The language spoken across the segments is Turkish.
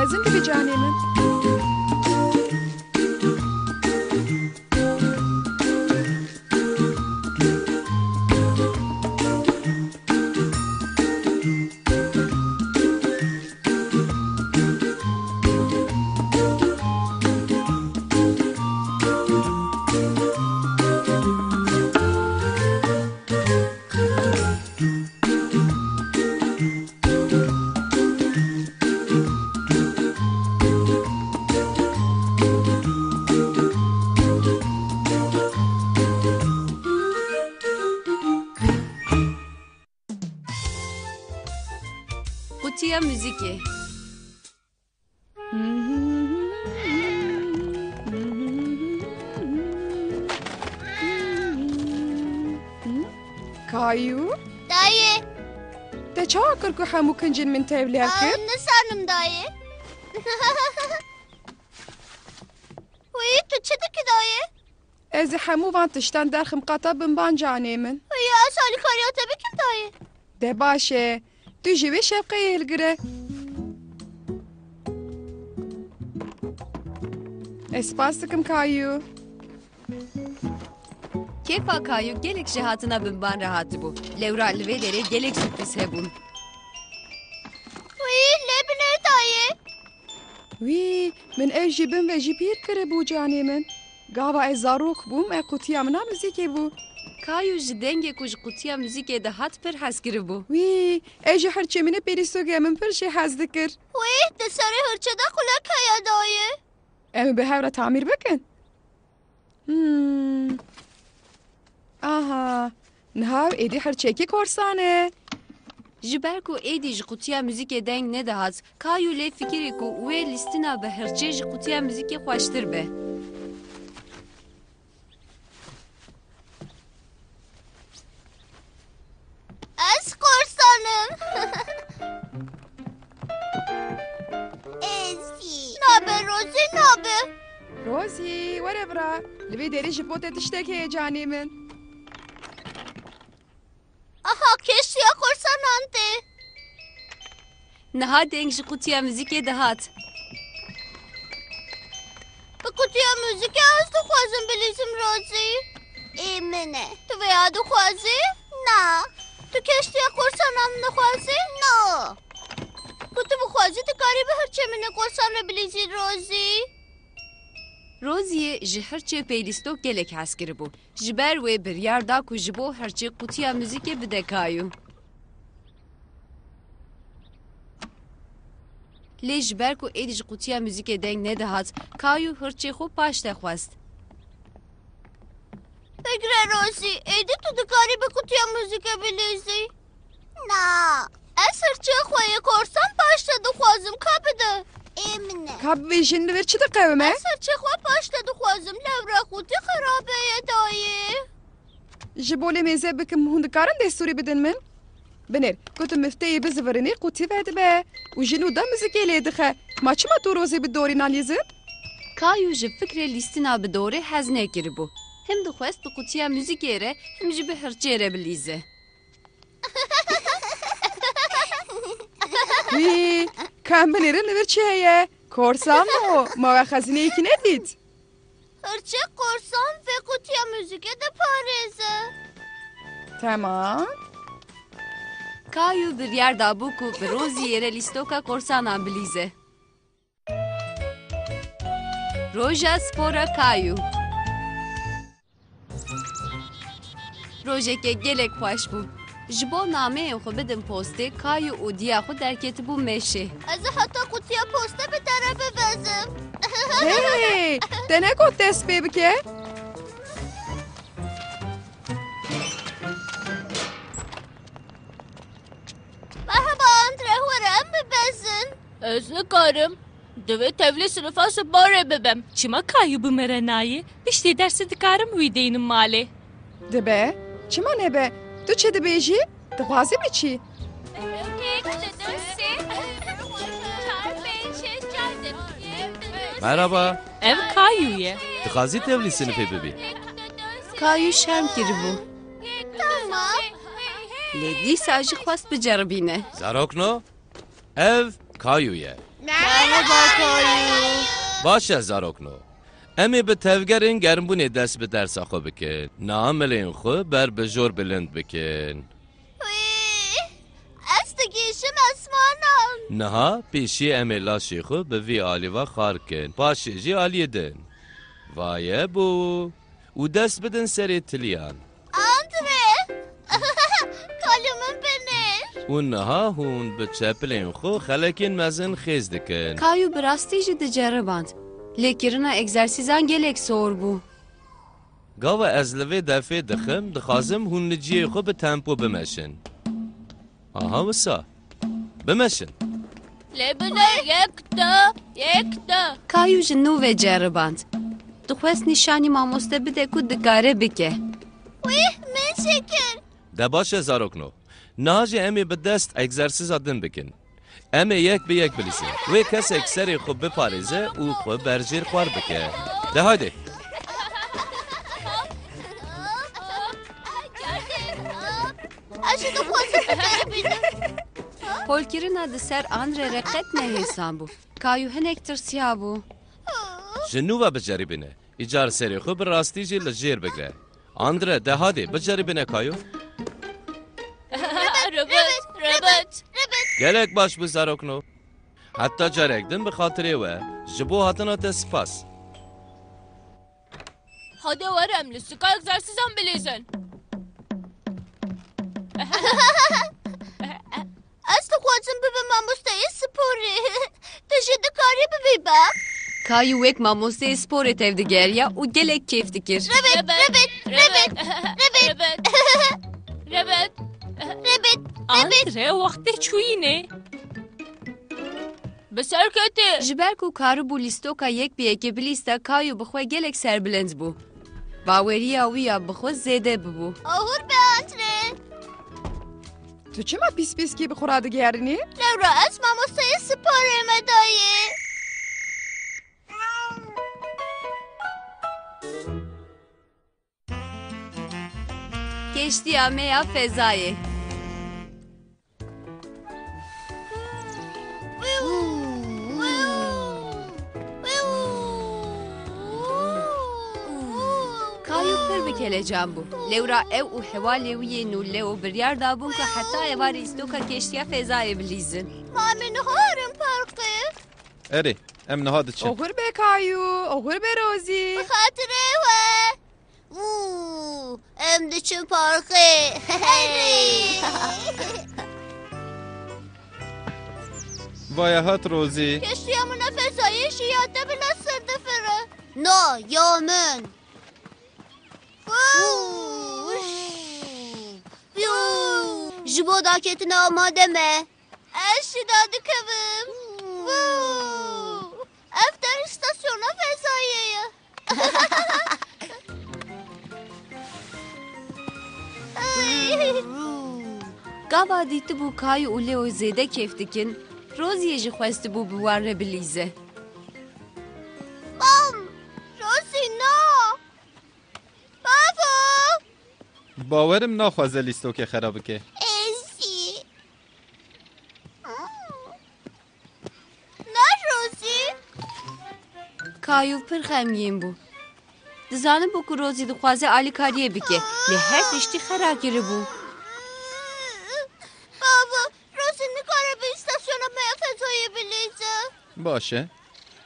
Xezin dibi canê min. Kutuya müziki. Kayu, Dayı. te çawa kir ku hemû kincên min tevlî kir? Ne sanım dayı? Uy, tu çe dikî dayı? Ez ê hemû van tiştan derxim qata binban canê min. Uy, salî kariya te bikim dayı? De baş e, tu jî wê şefqeyê hilgire. Ez spas dikim Kayu. Kefa kayu gelek jihatına binban rahatı bu. Lewra li vê derê gelek sürpriz hebûn. Uy, ne bine dayı? Wî, min ev jî bin ve jî pîr kiribû canê min. Gava ez zarok bûm, qutiya min a müzîkê bû. Kayu ji dengê ku ji kutuya müzikê de hat pir hez kiribû. Wî, ev jî hirçê min ê pêrîstogê min pir jî hez dikir. Uy, de sarı hırçada kulak haya dayı. Em ê bi hev re tamîr bikin? Aha, niha êdî hirçekî korsan e. Ji ber ku êdî ji kutuya müzikê deng nedihat, Kayu lê fikirê ku wê lîstina bi hirçê ji kutuya müzikê xweştir be. Ez korsanım. Ezi. Nabe Rozi nabe. Rosie, were bira. Li vê derê ji bo te tiştek heye canê min. Aha keşiya korsan ante. Niha deng ji kutuya müzikê dihat. Bu kutuya müzik az duxwazim bilîzim Rozi. Emine. Tu veya duxwazî? Na. Tu keştiya korsanan nixwazî? No. Ku tu bixwazî tu karî bi hirçê min korsan re bilîzî Rozi. Roziye ji hirçê peylîstok gelek hez kiribû. Ji ber wê biryar da ku ji bo hirçê kutuya müzikê bide Kayu. Lê ji ber ku êdî ji kutuya müzikê deng nedihat, Kayu hirçê xwe paş dexwest. Pekre Rozi, êdî tu dikarî bi kutuya müzikê bilîzî? Na. Ez hirçê xwe yê korsan paş te dixwazim ka bide. Emine. Ka bi vê jin li vir çi diqewime? Ez hirçê xwe paş te dixwazim lewra xwedî xerabe ye dayê. Ji bo lê mêze bikim hûn dikarin destûrê bidin min? Binêr, ku tu mifteyê bizivirinî qutî ve dibe. û jin û da müzikê lê dixe. Ma çima tu Rozê bi dorî nalîzin? Kayu ji fikrê lîstina bi dorê hez nekiribû. Hem dixwest bi kutuya müzikê re, hem jî bi hirçê re bilîze. Wî, kam binêrin li vir çi heye? Korsan mı o? Ma we xezineyekî nedît? Hirçê korsan ve kutuya müzikê de parêze. Tamam. Kayu biryar da bû ku bi Roziyê re lîstoka korsanan bilîze. Roja spora Kayu. Rojeke gelek xweş bû. Ji bo nameyên xwe bidim postê, Kayu û diya xwe derketibû meşê. Ez ê heta kutuya posta bi te re bivezim. Hey, te ne got dest pê bike? Merhaba Andre, hwere em bibezin. Ez nikarim. Divê tevlî sinifa barê bibim. Çima Kayu bimere nayê? Piştî dersê dikarim wî deynim malê. Dibe? Çima nebe? Tu çi dibêjî? Dixwazî biçî? Merhaba. Ev Kayu ye. Dixwazî tevlî sinifê bibî? Kayu şerm kiribû. Tamam. Lê dîsa jî xwest biceribîne. Zarokno? Ev Kayu ye. Merhaba Kayu. باشه زاروکنو امی به تفگرین گرم بونی دست به درس خو بکن ناملین خو بر بجور بلند بکن از گیشم اسمانم. نها پیشی امی لاشی خو به وی آلی و خار کن پاشی جی آلی دن وایه بو و دست بدن سری تلیان Andre. Kalımın beni. و نها هون به چپلین خو خلکین مزن خیز دکن کایو براستی جی دجرباند لیکرنا egzersizan gelek sor bu. گاو از لوی دفعه دخم دخازم هون نجیه خو به تمپو بمشن آها وسا بمشن لبنه یکتا کایو جی نو ve ceriband. Dixwest nişanî mamoste bide ku dikare bike. Men şeker. ده باشه زاروکنو نهاجی امی به دست اگزرسیز دن بکن امی یک به یک بلیسین و کس اکسری خوب بپاریزه او خوب برجیر خوار بکن ده هایده Aşıda fazla beni. Holkirina di ser Andre re qet nehesan bû. Kayû hinek tirsiya bû. جنو و بجاری بینه ایجار سری خوب راستی جی لجیر بگره اندره ده هایده بجاری بینه کایو ربط گلک باش بو زاروکنو حتی جارک دن به خاطره و جبو هاتنا تسپاس Hadi varım lüsika egzersizan bilirsin. Az da fazla bebem ustayı sporu. Taşıdı karı bebek. Kayû wek mamosteyê sporê tev digeriya û gelek kêf dikir. Rebet. Andre vakti çuyine. Beserketi. Ji ber ku karibû lîstoka yek bi yekê bilîsta Kayû bi xwe gelek serbilind bû. Baweriya wî ya bi xwe zêde bibû. Ahur be Andre. تو چما پیس پیس کی بخورا دگرنی؟ Laura az mamostayı sporu medayı. Geçtiya me ya fezayê. Kayû pir bi kelecan bû. Lewra ew û hevalê wî yê nû Leo biryar dabûn ku heta êvarê lîstoka keştiya fezayê bilîzin. Mamin harım parkı. اری ام نهاد چه اوغور به کایو اوغور به روزی Hatırı var. Hem de çın parkı. وای هات روزی Keştiyamın fezayı şiyatta bile sırdı fırı. No, yamen. Jibo daketine ama deme. Eşidadı kavim. Efter istasyona fezayı. Gava dîtî bû Kayû û Leo zêde kêf dikin. Roziyê jî xwestî bû bi wan re bilîze. Bam. Rosina. Baba. باورم نخوازه لیستو که خرابه که Ezi. Ne Rosi? Kayû pir xemgîn bû. Dizanim bû ku Rozî dixwaze alîkariyê bike. Lê her tiştî xerakirî bû. Baba, Rosi'nin araba istasyona fezayı bilirse. باشه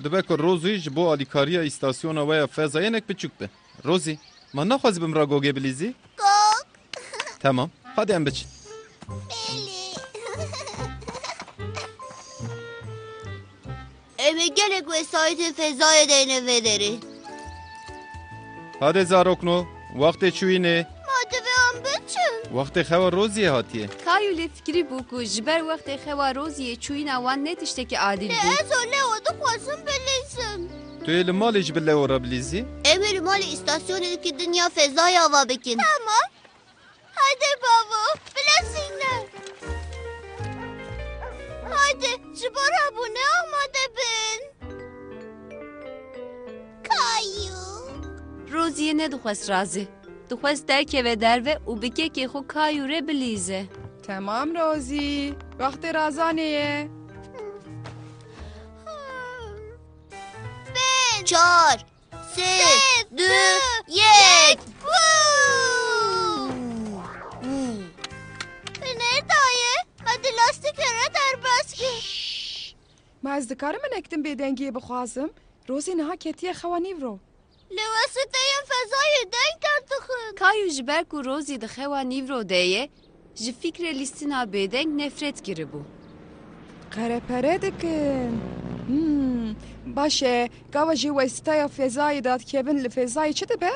دبه که روزی جبو آلیکاریا ایستاسیون و فضایه نک بچوک به روزی من نخوازی بم را گوگه بلیزی؟ Kalk. تمام hadi em بچین Eli. Eve gerek vesayeti fezaya değine vederi. hadi زاروکنو وقت چوینه Hadi ve ambeçim. وقت خوا روزی هاتیه Kayû lê fikirî bû ku ji ber wextê xewa Roziyê çûyîna wan ne tiştekî adîl bû. Ez öyle oldu kwazım bilirsin. تو یه مالی جبله ورا بلیزی؟ Emir mali istasyonundaki dünya fezaya hava bekin. Tamam. Hadi baba, bilesinler. Hadi, cibara bu ne olmadı ben? Kayu. Roziyê nedixwest razî. Dixwest derkeve derve û bi kekê xwe Kayû re bilîze. تمام روزی وقت رازانه سه دو یک بنر دایه مدی لاستیکره در بس که ما از دکارم من اکتم بیدنگی بخوازم روزی نها کتیه خوانی رو لواسطه این فضای دنگ کرد خود کایو جبر کو روزی د خوا نیورو دیه ji fikre listina bêdeng nefret kiribû. قره پره دکن باشه گاوا جی وستایا فضایی داد کبن لفضایی چه دبه؟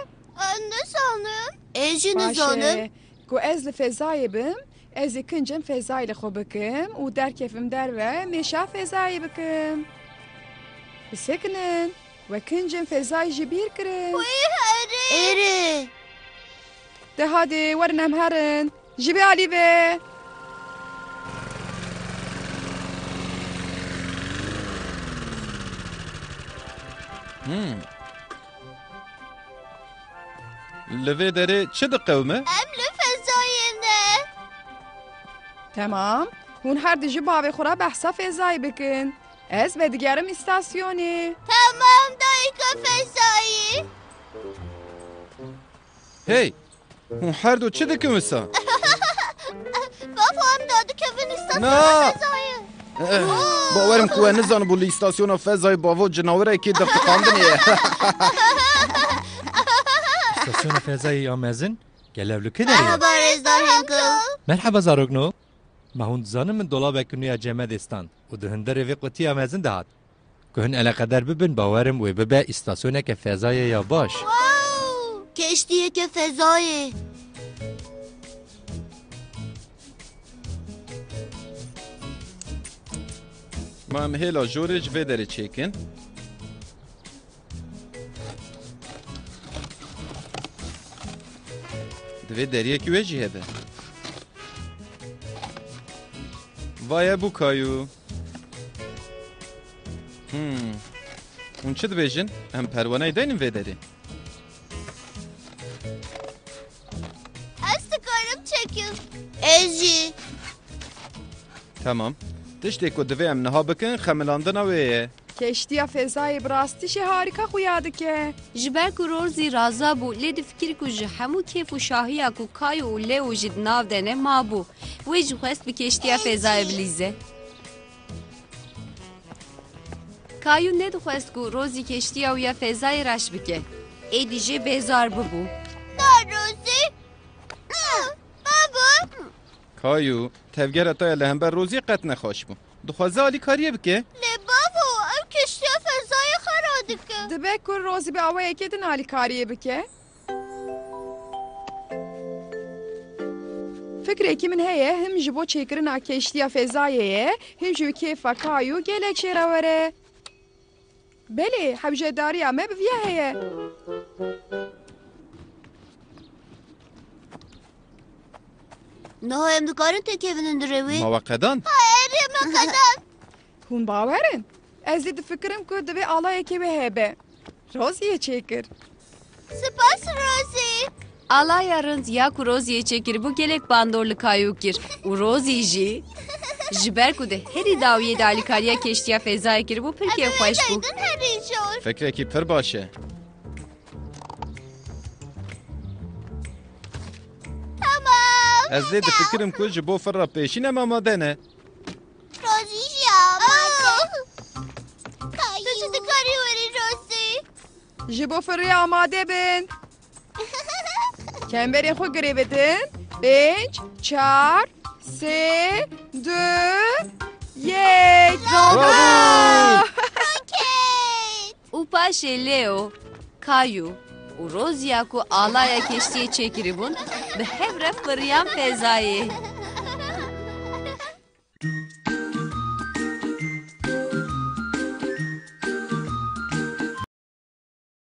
Ne sanım? Eci ne sanım? باشه گو از لفضایی بم از کنجم فضایی لخو بکم و در کفم در و میشا فضایی بکم بسکنن و کنجم فضایی جبیر کرن Eri. ده هادی ورنم هرن جبی علی به لوی داره چه دقومه؟ Emli fezayim ne? تمام هون هر دیجی باوی خورا بحثا فضایی بکن از به دیگرم استاسیونی Tamam dayıka fezayı. هی هون هر دو چه دکومه سا؟ Babam dadı kevin نه. istasyonu fezayı. باورم کوه نزان بولی استاسیون فضای باو جناوره که دقیقاندنیه استاسيون فضائي يا مازن قالوا كده Merhaba Rezda Hinkle. مرحبا زاروغنو ما هون زانم من دولاب كنيا جماد استان ودهندر في قوتي يا مازن دهات كهن على قدر ببن باورم وببا استاسيون كفضائي يا باش Keştiye ke fezayı. ما هم هیلا جورج وی داره چیکن دوی دریه که ویجی هبه وای بو کایو اون چه دویجن؟ هم پروانه داینم وی داره Astıkarım çekim. Eci. تمام تشتی که دوی هم نها بکن خملاندن ویه کشتیا فضایی براستیش هاریکا خویاده که Ji ber ku rozî raza bû lê difikir ku ji hemû kêf û şahiya ku Kayo û Leo jî di nav de ne mabû. Wê jî xwest bi keştiya fezayê bilîze. Kayo nedixwest ku rozî keştiya wî ya fezayê reş bike. Êdî jê bêzar bibû. Da Rozi. Baba. کایو تفگر اتای لهمبر روزی قط نخواش بو دخوازه آلی کاریه بکه Ne baba? Ev keştiye fezayı haradık. دبه کن روزی به اوه یکی نالی کاریه بکه فکر اکی من هیه هم جبو چیکرنا کشتیا فضاییه هم جو کیفا کایو گلک شیره وره بله حبجه داری همه بویه هیه Ne hem dikarın tek evinin direvi? موقدان Erime kadar. هون باورن از دید فکرم که دبه آلا یکی به هبه روزیه چیکر Spas Rozi. Alaya rınt ya ku rozîyê çekir bu gelek bandorlu Kayo kir. û rozî jî ji ber ku de herî dawiyê de alîkariya keştiya fezayê kir bû pirkê xweş bû. Neredeydin her inşor? فکر اکی پر باشه Tamam. از دید فکرم که جبو فر را پیشین اما ماده نه Rozi ya. Nasıl dikarıyorum Rozi? جبو فروی آماده بین کمبرین خود گریبتن 5 4 3 2 1 Roket. û paşê Leo, Kayo û Roziya ku alaya keştiyê çekiribûn bi hev re firiyan fezayê.